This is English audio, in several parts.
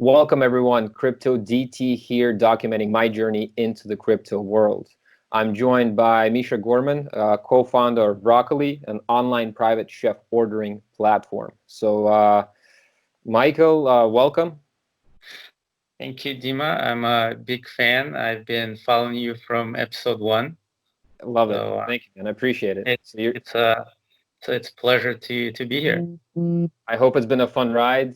Welcome everyone, Crypto DT here, documenting my journey into the crypto world. I'm joined by Misha Gorman, co-founder of Rockoly, an online private chef ordering platform. So Michael, welcome. Thank you, Dima. I'm a big fan. I've been following you from episode 1. Love it. Thank you, man. I appreciate it. It's a pleasure to be here. I hope it's been a fun ride.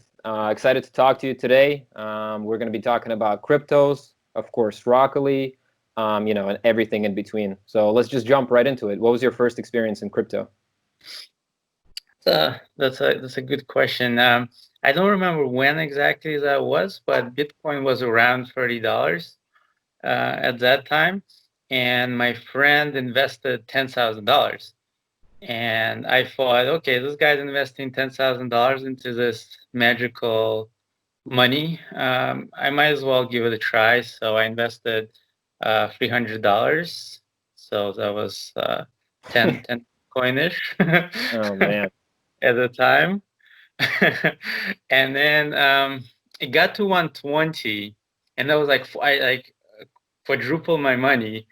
Excited to talk to you today. We're going to be talking about cryptos, of course, Rockoly, and everything in between. So let's just jump right into it. What was your first experience in crypto? That's a good question. I don't remember when exactly that was, but Bitcoin was around $30 at that time, and my friend invested $10,000. And I thought, okay, this guy's investing $10,000 into this magical money. I might as well give it a try. So I invested $300. So that was 10 coinish Oh man. at the time. And then it got to 120, and that was I quadrupled my money.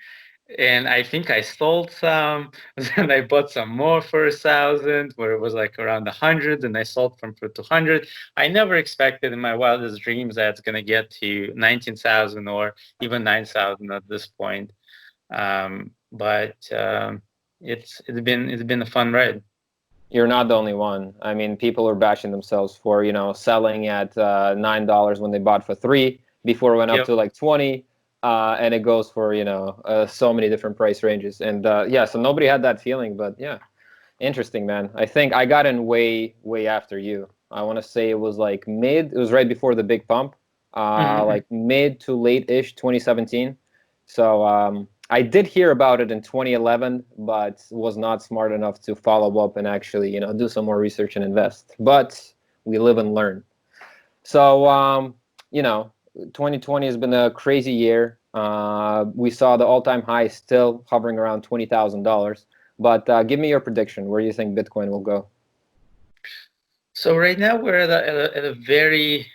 And I think I sold some, then I bought some more for 1,000, where it was like around 100, and I sold from for 200. I never expected in my wildest dreams that it's going to get to 19,000 or even 9,000 at this point. But it's been a fun ride. You're not the only one. I mean, people are bashing themselves for, selling at $9 when they bought for $3 before it went up to like 20. And it goes for, so many different price ranges. And so nobody had that feeling, but yeah, interesting, man. I think I got in way, way after you. I want to say it was like it was right before the big pump, like mid to late-ish 2017. So I did hear about it in 2011, but was not smart enough to follow up and actually, do some more research and invest. But we live and learn. So, 2020 has been a crazy year. We saw the all-time high still hovering around $20,000. But give me your prediction. Where do you think Bitcoin will go? So right now we're at a very,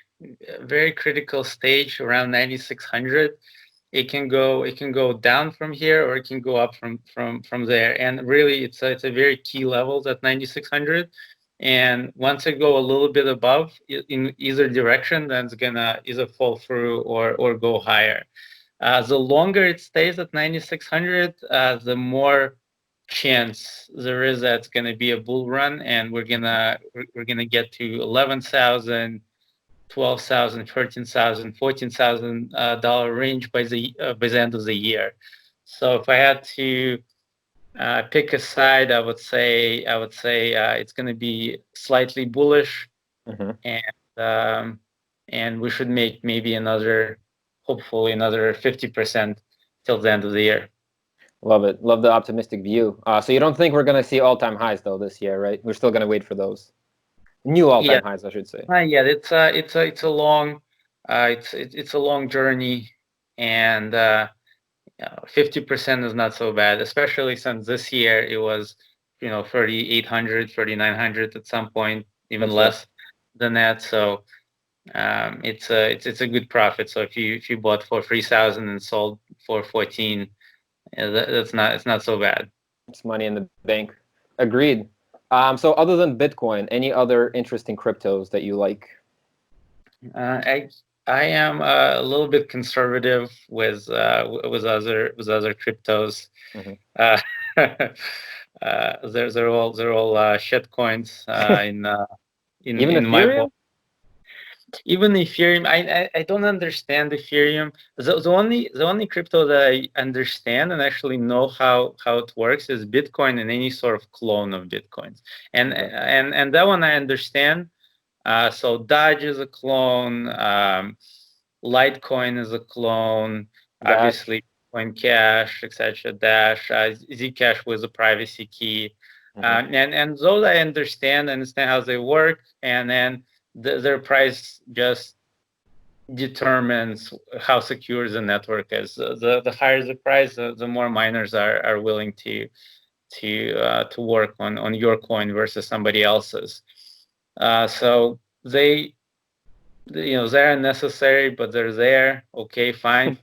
very critical stage around 9,600. It can go down from here, or it can go up from there. And really, it's a very key level, at 9,600. And once it go a little bit above in either direction, then it's gonna either fall through or go higher. The longer it stays at 9,600, the more chance there is that it's gonna be a bull run, and we're gonna get to 11,000. 12,000, 13,000, $14,000 range by the end of the year. So if I had to pick a side, I would say it's going to be slightly bullish, and we should make maybe hopefully another 50% till the end of the year. Love it. Love the optimistic view. So you don't think we're going to see all-time highs though this year, right? We're still going to wait for those new all-time highs, I should say. Yeah, it's a long journey, and 50% is not so bad, especially since this year it was 3,800, 3,900 at some point, even less than that. So it's a good profit. So if you bought for 3,000 and sold for 14, it's not so bad. It's money in the bank. Agreed. So other than Bitcoin, any other interesting cryptos that you like? I am a little bit conservative with other cryptos. They're all shit coins in Even my Ethereum? book. Even Ethereum, I don't understand Ethereum. The only crypto that I understand and actually know how it works is Bitcoin and any sort of clone of Bitcoins, and that one I understand. So Dodge is a clone, Litecoin is a clone, obviously Coin Cash, etc. Dash, Zcash was a privacy key, and those I understand how they work, and then their price just determines how secure the network is. The higher the price, the more miners are willing to work on your coin versus somebody else's. So they they're unnecessary, but they're there. Okay, fine,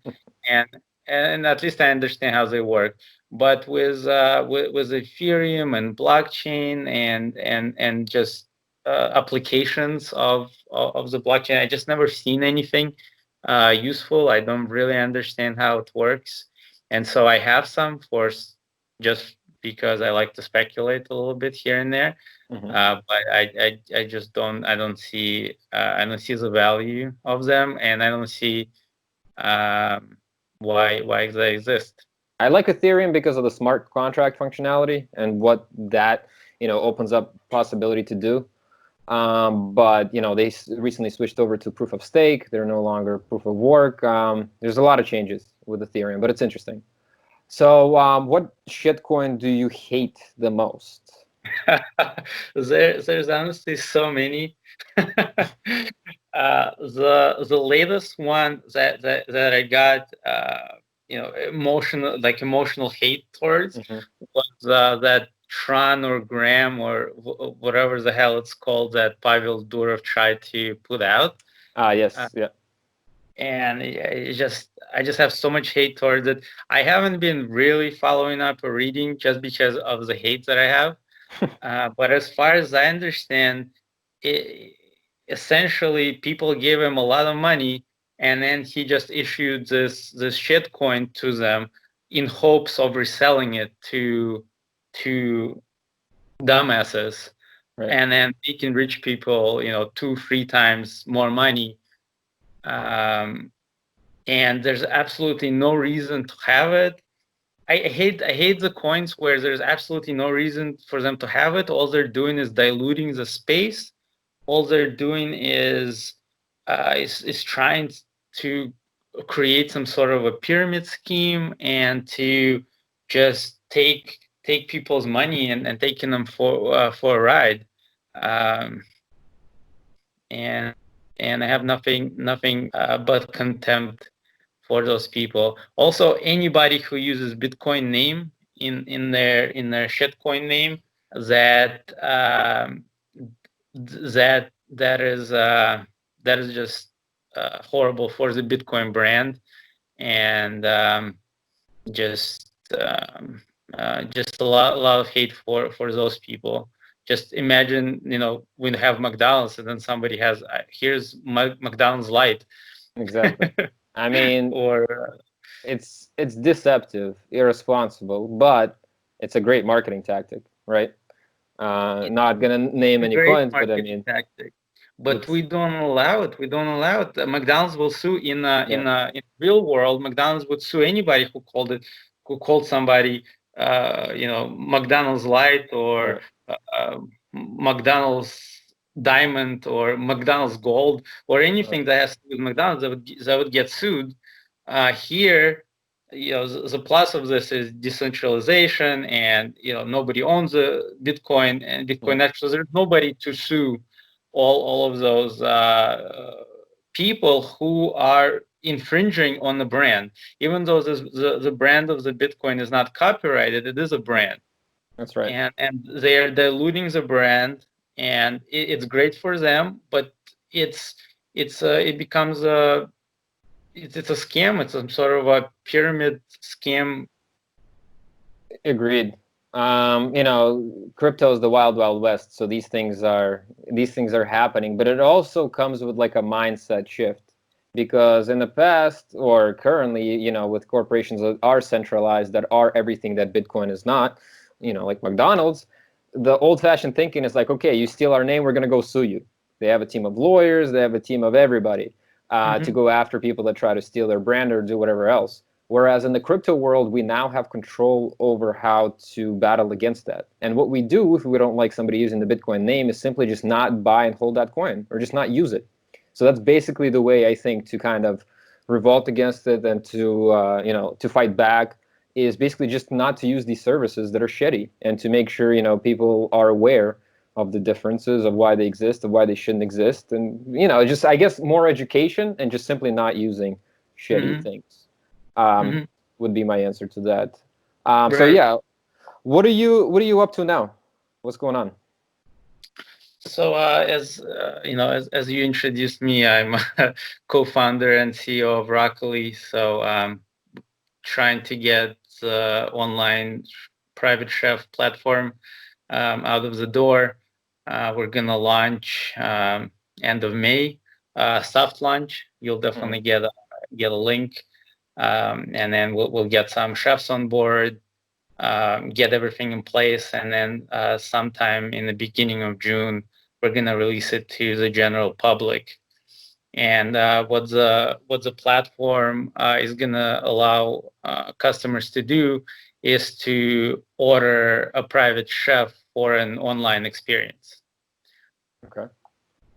and and at least I understand how they work. But with Ethereum and blockchain and just applications of the blockchain, I just never seen anything useful. I don't really understand how it works, and so I have some just because I like to speculate a little bit here and there. But I just I don't see the value of them, and I don't see um, why they exist. I like Ethereum because of the smart contract functionality and what that opens up possibility to do. But they recently switched over to proof of stake. They're no longer proof of work. There's a lot of changes with Ethereum, but it's interesting. So, what shitcoin do you hate the most? There's honestly so many. The latest one that I got emotional hate towards was that Tron or Gram or whatever the hell it's called that Pavel Durov tried to put out. Yes, yeah. And I just have so much hate towards it. I haven't been really following up or reading just because of the hate that I have. But as far as I understand, it, essentially people gave him a lot of money, and then he just issued this shit coin to them in hopes of reselling it to dumbasses, Right. and then making rich people 2-3 times more money. And there's absolutely no reason to have it. I hate the coins where there's absolutely no reason for them to have it. All they're doing is diluting the space. All they're doing is trying to create some sort of a pyramid scheme and to just take people's money and taking them for a ride. Um, and and I have nothing but contempt for those people. Also, anybody who uses Bitcoin name in their shitcoin name, that that is just horrible for the Bitcoin brand, and just a lot of hate for those people. Just imagine, we have McDonald's and then somebody has here's McDonald's Light. Exactly. I mean, Or it's deceptive, irresponsible, but it's a great marketing tactic, right? Not gonna name a any great coins, but I marketing mean, tactic, but it's we don't allow it. We don't allow it. McDonald's will sue yeah, in real world. McDonald's would sue anybody who called somebody McDonald's Light or right, McDonald's Diamond or McDonald's Gold or right, anything that has to do with McDonald's that would get sued. Here, the plus of this is decentralization, and nobody owns a Bitcoin and yeah, Bitcoin actually there's nobody to sue all of those people who are infringing on the brand. Even though the brand of the Bitcoin is not copyrighted, it is a right. brand, That's right. and they are diluting the brand, and it's great for them, but it becomes it's a scam. It's some sort of a pyramid scam. Agreed. Crypto is the wild, wild west. So these things are happening, but it also comes with like a mindset shift because in the past or currently, with corporations that are centralized, that are everything that Bitcoin is not, like McDonald's, the old-fashioned thinking is like, okay, you steal our name, we're gonna go sue you. They have a team of lawyers, they have a team of everybody to Mm-hmm. go after people that try to steal their brand or do whatever else. Whereas in the crypto world, we now have control over how to battle against that. And what we do if we don't like somebody using the Bitcoin name is simply just not buy and hold that coin or just not use it. So that's basically the way I think to kind of revolt against it and to fight back is basically just not to use these services that are shitty and to make sure people are aware of the differences of why they exist, of why they shouldn't exist, and just I guess more education and just simply not using shitty Mm-hmm. things um, Mm-hmm. would be my answer to that. So Right. yeah, what are you up to now? What's going on? As you know, as you introduced me, I'm a co-founder and CEO of Rockoly. So trying to get the online private chef platform out of the door. We're gonna launch end of May, soft launch. You'll definitely get a link, and then we'll get some chefs on board, get everything in place, and then sometime in the beginning of June, we're gonna release it to the general public. And what the platform is gonna allow customers to do is to order a private chef for an online experience. Okay.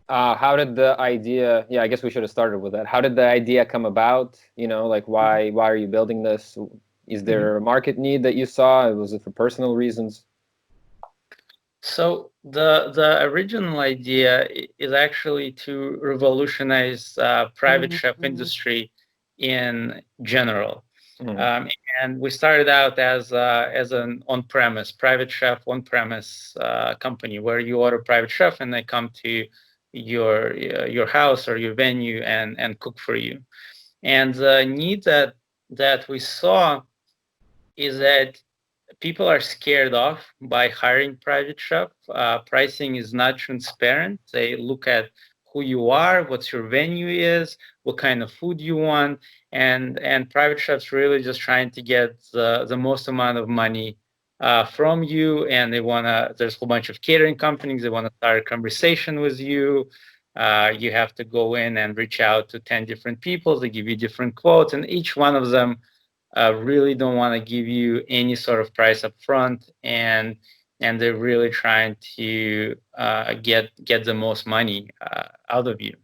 How did the idea? Yeah, I guess we should have started with that. How did the idea come about? Like why are you building this? Is there a market need that you saw? Was it for personal reasons? So the original idea is actually to revolutionize private chef industry in general. And we started out as an on-premise private chef on-premise company where you order private chef and they come to your house or your venue and cook for you. And the need that we saw is that people are scared off by hiring private chef. Pricing is not transparent. They look at who you are, what your venue is, what kind of food you want, and private chefs really just trying to get the most amount of money from you. And they wanna. There's a whole bunch of catering companies. They want to start a conversation with you. You have to go in and reach out to 10 different people. They give you different quotes, and each one of them really don't want to give you any sort of price up front, and they're really trying to get the most money out of you.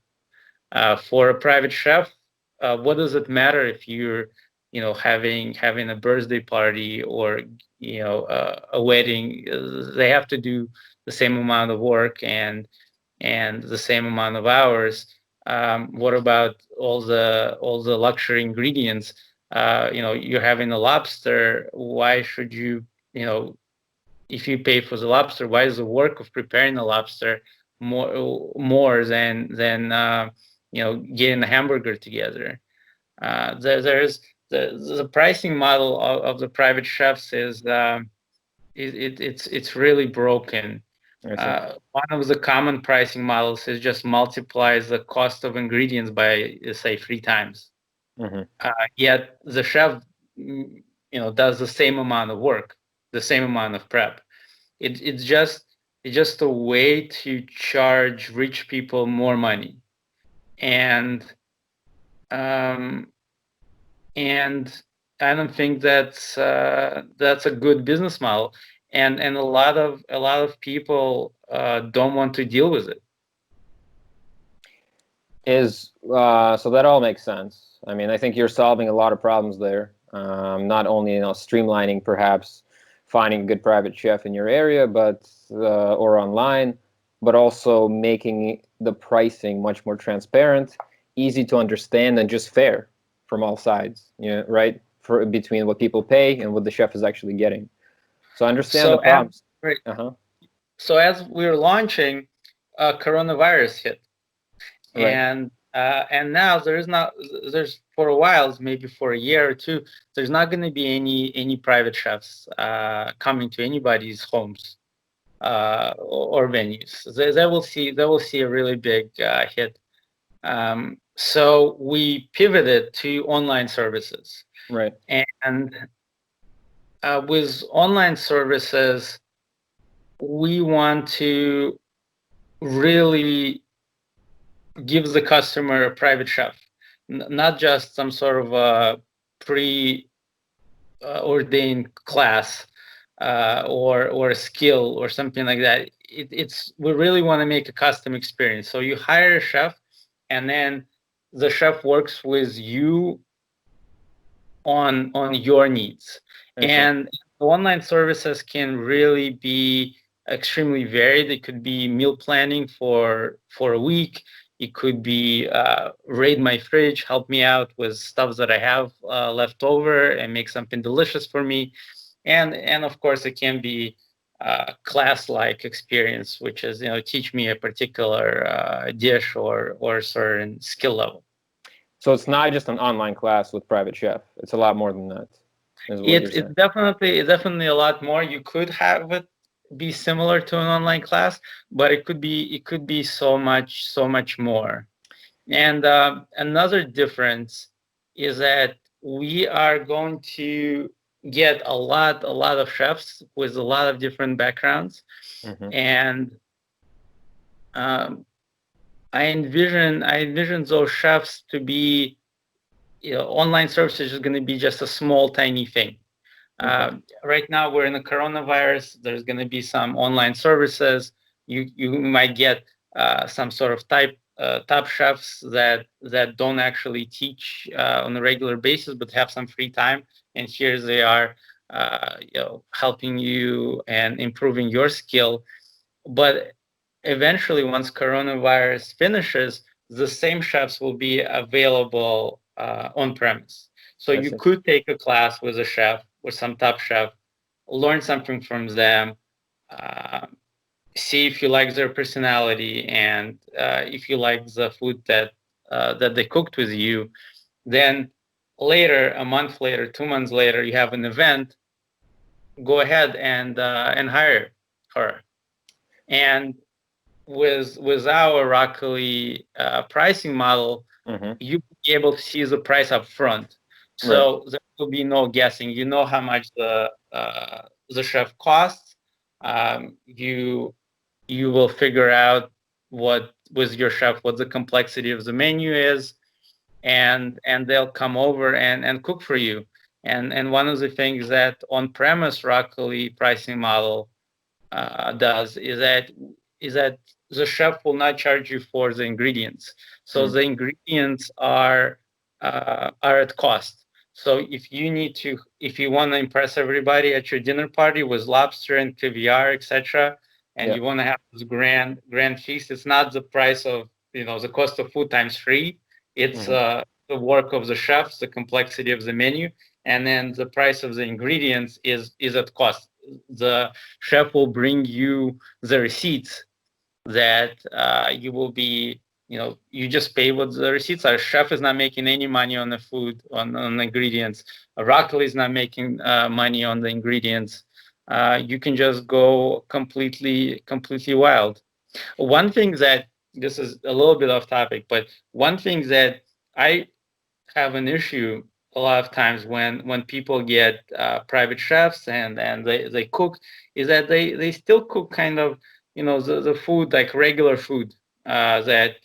For a private chef, what does it matter if you're having a birthday party or a wedding? They have to do the same amount of work and the same amount of hours. What about all the luxury ingredients? You're having a lobster. Why should you, if you pay for the lobster, why is the work of preparing the lobster more than getting a hamburger together? There's the pricing model of the private chefs is it's really broken. One of the common pricing models is just multiplies the cost of ingredients by say 3 times. Yet the chef, does the same amount of work, the same amount of prep. It's just a way to charge rich people more money, and I don't think that's a good business model, and a lot of people don't want to deal with it. So that all makes sense. I mean, I think you're solving a lot of problems there. Not only streamlining, perhaps finding a good private chef in your area, but or online, but also making the pricing much more transparent, easy to understand, and just fair from all sides. Right, for between what people pay and what the chef is actually getting. So I understand the problems. Right. So as we were launching, coronavirus hit. Right. And now there's for a while, maybe for a year or two, there's not going to be any private chefs coming to anybody's homes or venues. They will see a really big hit. So we pivoted to online services. Right. And with online services, we want to really gives the customer a private chef, not just some sort of a pre-ordained class or a skill or something like that. We really want to make a custom experience. So you hire a chef, and then the chef works with you on your needs. And online services can really be extremely varied. It could be meal planning for a week. It could be raid my fridge, help me out with stuff that I have left over and make something delicious for me. And of course, it can be class-like experience, which is, teach me a particular dish or certain skill level. So it's not just an online class with private chef. It's a lot more than that, is what you're It's saying. definitely a lot more. You could have it be similar to an online class, but it could be so much more. And another difference is that we are going to get a lot of chefs with a lot of different backgrounds, and um, I envision those chefs to be, online services is going to be just a small, tiny thing. Right now, we're in the coronavirus. There's going to be some online services. You might get some sort of top chefs that don't actually teach on a regular basis, but have some free time. And here they are, helping you and improving your skill. But eventually, once coronavirus finishes, the same chefs will be available on premise. So you could take a class with a chef or some top chef, learn something from them, uh, see if you like their personality, and if you like the food that they cooked with you. Then later, a month later, 2 months later, you have an event. Go ahead and hire her. And with our Rockoly pricing model, you'll be able to see the price up front. So there will be no guessing. You know how much the chef costs. You will figure out what with your chef what the complexity of the menu is, and they'll come over and cook for you. And one of the things that on-premise Rockoly pricing model does is that the chef will not charge you for the ingredients. So the ingredients are at cost. So if you want to impress everybody at your dinner party with lobster and caviar, etc., and you want to have this grand feast, it's not the price of the cost of food times three. It's the work of the chefs, the complexity of the menu, and then the price of the ingredients is at cost. The chef will bring you the receipts that you will be, you just pay what the receipts are. Chef is not making any money on the food, on the ingredients. Rockoly is not making money on the ingredients. You can just go completely wild. One thing that, this is a little bit off topic, but one thing that I have an issue a lot of times when people get private chefs and they cook, is that they still cook kind of the food like regular food that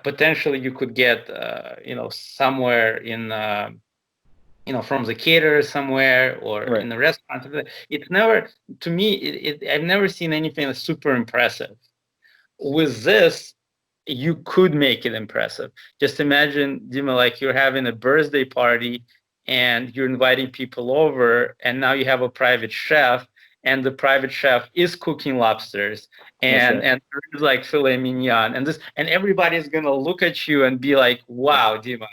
potentially you could get somewhere in from the caterer somewhere or in the restaurant. It's never, to me, I've never seen anything that's super impressive. With this, you could make it impressive. Just imagine, Dima, like you're having a birthday party and you're inviting people over, and now you have a private chef, and the private chef is cooking lobsters, and there's like filet mignon, and everybody's gonna look at you and be like, "Wow, Dima,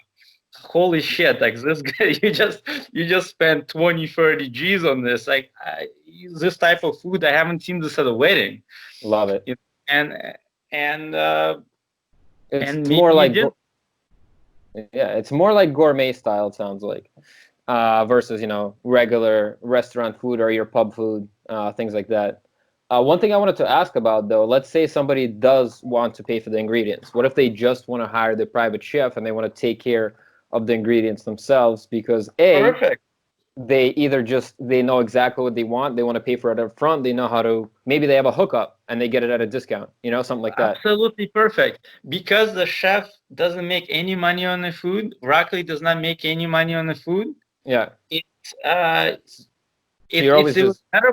holy shit, like this guy, you just spent 20-30 G's on this. Like this type of food, I haven't seen this at a wedding." Love it. And and it's more like it's more like gourmet style, it sounds like, versus regular restaurant food or your pub food, things like that. One thing I wanted to ask about, though, let's say somebody does want to pay for the ingredients. What if they just want to hire the private chef and they want to take care of the ingredients themselves? Because perfect. They either they know exactly what they want, they want to pay for it up front, they know how to, maybe they have a hookup and they get it at a discount, something like that. Absolutely perfect. Because the chef doesn't make any money on the food, Rockoly does not make any money on the food. Yeah. It's better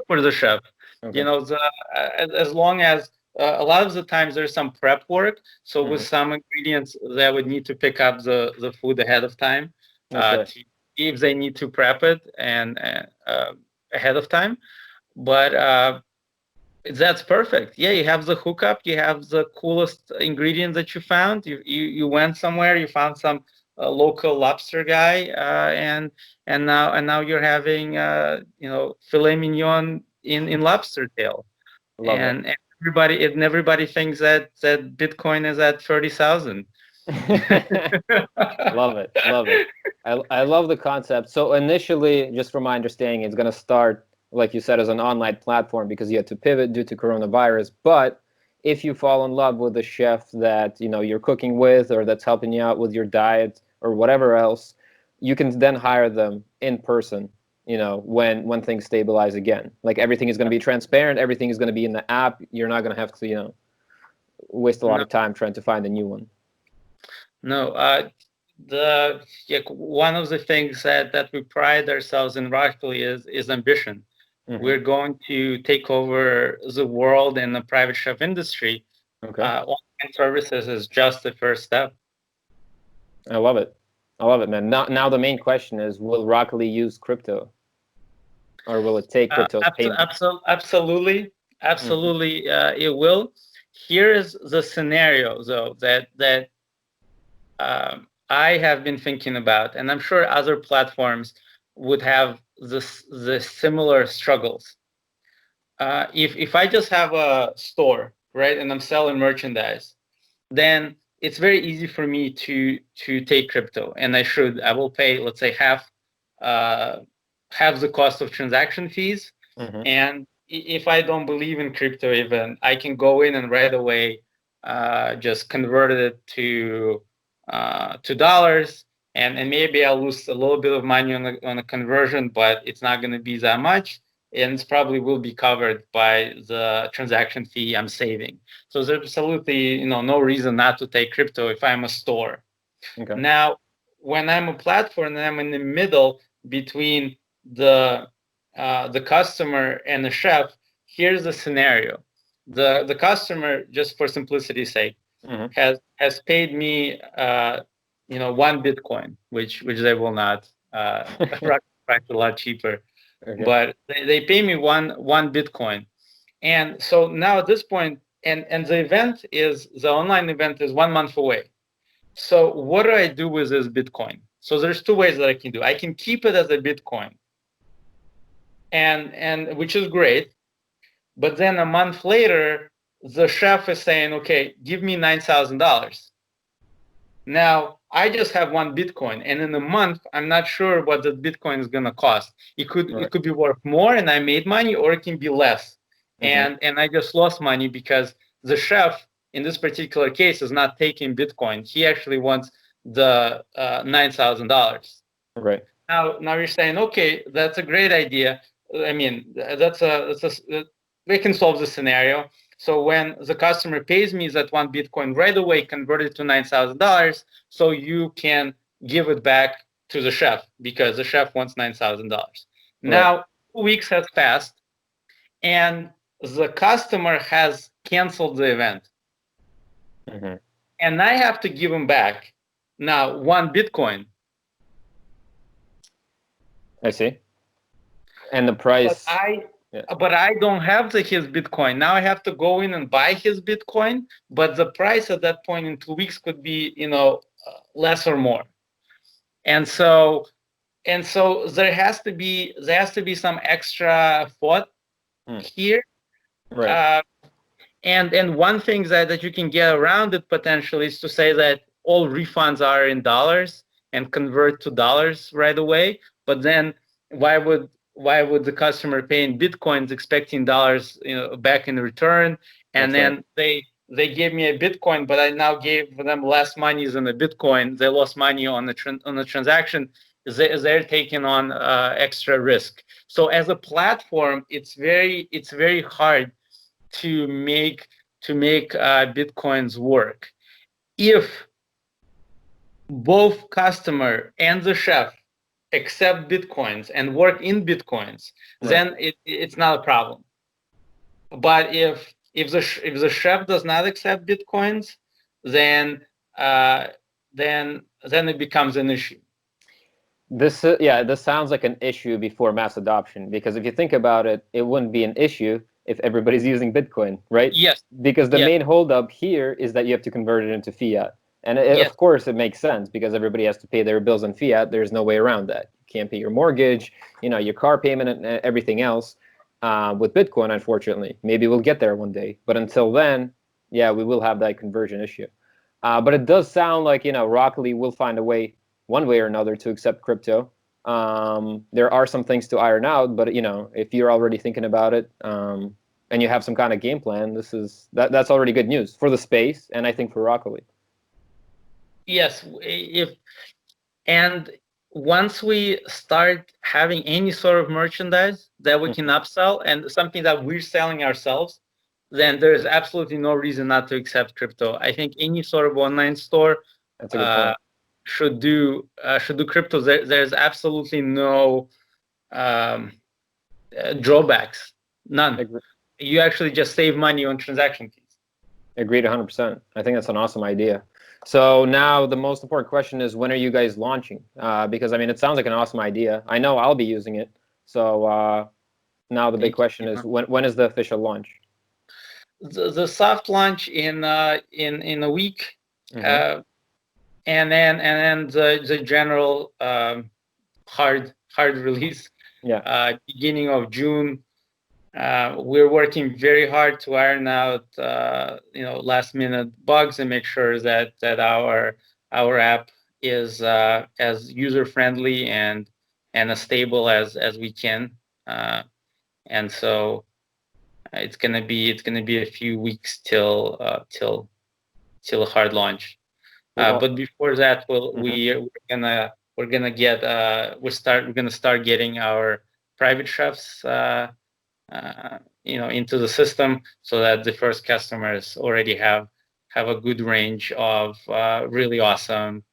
for the chef. Okay. As long as a lot of the times there's some prep work. So with some ingredients, they would need to pick up the food ahead of time. If they need to prep it and ahead of time. But that's perfect. Yeah, you have the hookup, you have the coolest ingredient that you found. You went somewhere, you found some local lobster guy, and now you're having filet mignon in lobster tail. Love it. And everybody thinks that Bitcoin is at 30,000. Love it. Love it. I love the concept. So initially, just from my understanding, it's going to start, like you said, as an online platform because you had to pivot due to coronavirus. But if you fall in love with a chef that you're cooking with, or that's helping you out with your diet or whatever else, you can then hire them in person. When things stabilize again, like everything is going to be transparent, everything is going to be in the app. You're not going to have to waste a lot of time trying to find a new one. No, one of the things that we pride ourselves in Rockoly is ambition. We're going to take over the world in the private chef industry. Okay. Online services is just the first step. I love it. I love it, man. Now the main question is, will Rockoly use crypto? Or will it take crypto as payment? Absolutely. It will. Here is the scenario, though, that I have been thinking about, and I'm sure other platforms would have the similar struggles. If I just have a store, right, and I'm selling merchandise, then it's very easy for me to take crypto, and I will pay, let's say, half the cost of transaction fees. And if I don't believe in crypto, even I can go in and right away just convert it to dollars, and maybe I'll lose a little bit of money on the conversion, but it's not going to be that much, and it probably will be covered by the transaction fee I'm saving. So there's absolutely no reason not to take crypto if I'm a store. Okay. Now, when I'm a platform and I'm in the middle between the customer and the chef, here's the scenario. The customer, just for simplicity's sake, has paid me 1 Bitcoin, which they will not a lot cheaper. Okay. But they pay me one Bitcoin. And so now at this point, and the online event is 1 month away. So what do I do with this Bitcoin? So there's two ways that I can do. I can keep it as a Bitcoin, and which is great. But then a month later, the chef is saying, okay, give me $9,000. Now, I just have 1 Bitcoin, and in a month, I'm not sure what the Bitcoin is going to cost. It could be worth more, and I made money, or it can be less. And I just lost money because the chef, in this particular case, is not taking Bitcoin. He actually wants the $9,000. Right. Now you're saying, okay, that's a great idea. I mean, we can solve the scenario. So when the customer pays me that 1 Bitcoin, right away convert it to $9,000, so you can give it back to the chef because the chef wants $9,000. Right. Now 2 weeks has passed, and the customer has canceled the event, and I have to give him back now 1 Bitcoin. I see. And the price. But I don't have his Bitcoin. Now I have to go in and buy his Bitcoin, but the price at that point in 2 weeks could be, less or more. And so there has to be some extra thought here. Right. And one thing that you can get around it potentially is to say that all refunds are in dollars and convert to dollars right away. But then why would the customer pay in Bitcoins expecting dollars back in return? And then they gave me a Bitcoin, but I now gave them less money than a Bitcoin. They lost money on the transaction. They're taking on extra risk. So as a platform, it's very hard to make Bitcoins work. If both customer and the chef accept Bitcoins and work in Bitcoins, then it's not a problem. But if the chef does not accept Bitcoins, then it becomes an issue. This sounds like an issue before mass adoption, because if you think about it, it wouldn't be an issue if everybody's using Bitcoin, right? Yes. Because the main holdup here is that you have to convert it into fiat. And of course, it makes sense because everybody has to pay their bills in fiat. There's no way around that. You can't pay your mortgage, your car payment, and everything else. with Bitcoin, unfortunately. Maybe we'll get there one day. But until then, yeah, we will have that conversion issue. But it does sound like, Rockoly will find a way, one way or another, to accept crypto. There are some things to iron out, but, if you're already thinking about it, and you have some kind of game plan, that's already good news for the space, and I think for Rockoly. Yes, and once we start having any sort of merchandise that we can upsell and something that we're selling ourselves, then there's absolutely no reason not to accept crypto. I think any sort of online store That's a good point. should do crypto. There's absolutely no drawbacks, none. You actually just save money on transaction fees. Agreed 100%. I think that's an awesome idea. So now the most important question is, when are you guys launching? Because, I mean, it sounds like an awesome idea. I know I'll be using it. So now the big question is, when is the official launch? The soft launch in a week, and then the general hard release, beginning of June. We're working very hard to iron out last minute bugs and make sure that our app is as user friendly and as stable as we can, and so it's gonna be a few weeks till a hard launch. But before that, we're gonna start getting our private chefs into the system, so that the first customers already have a good range of really awesome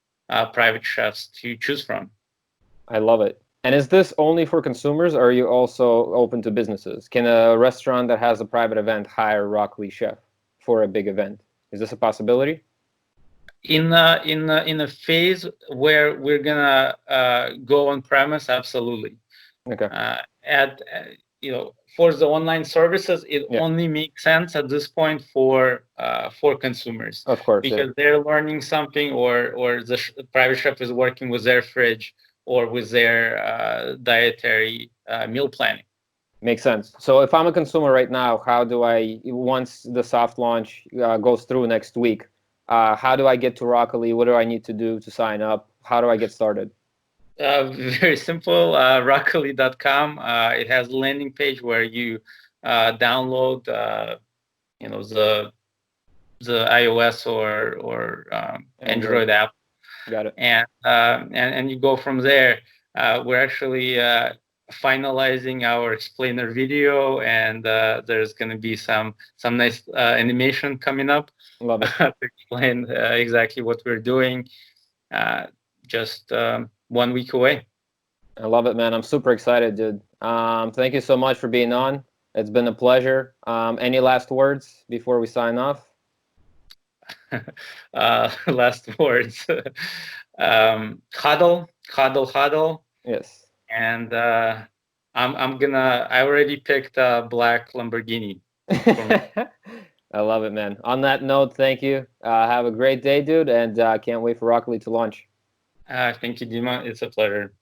private chefs to choose from. I love it. And is this only for consumers, or are you also open to businesses? Can a restaurant that has a private event hire Rockoly chef for a big event? Is this a possibility? In a phase where we're gonna go on premise, absolutely. Okay. For the online services, it only makes sense at this point for consumers. Of course, because they're learning something, or the private chef is working with their fridge or with their dietary meal planning. Makes sense. So if I'm a consumer right now, how do I, once the soft launch goes through next week, how do I get to Rockoly? What do I need to do to sign up? How do I get started? Very simple. Rockoly.com. It has a landing page where you download, the iOS or Android app. Got it. And you go from there. We're actually finalizing our explainer video, and there's going to be some nice animation coming up. Love it. To explain exactly what we're doing. Just 1 week away. I love it, man. I'm super excited, dude. Thank you so much for being on. It's been a pleasure. Any last words before we sign off? Last words. Huddle. Yes. And I already picked a black Lamborghini. I love it, man. On that note, thank you. Have a great day, dude, and can't wait for Rockoly to launch. Thank you, Dima. It's a pleasure.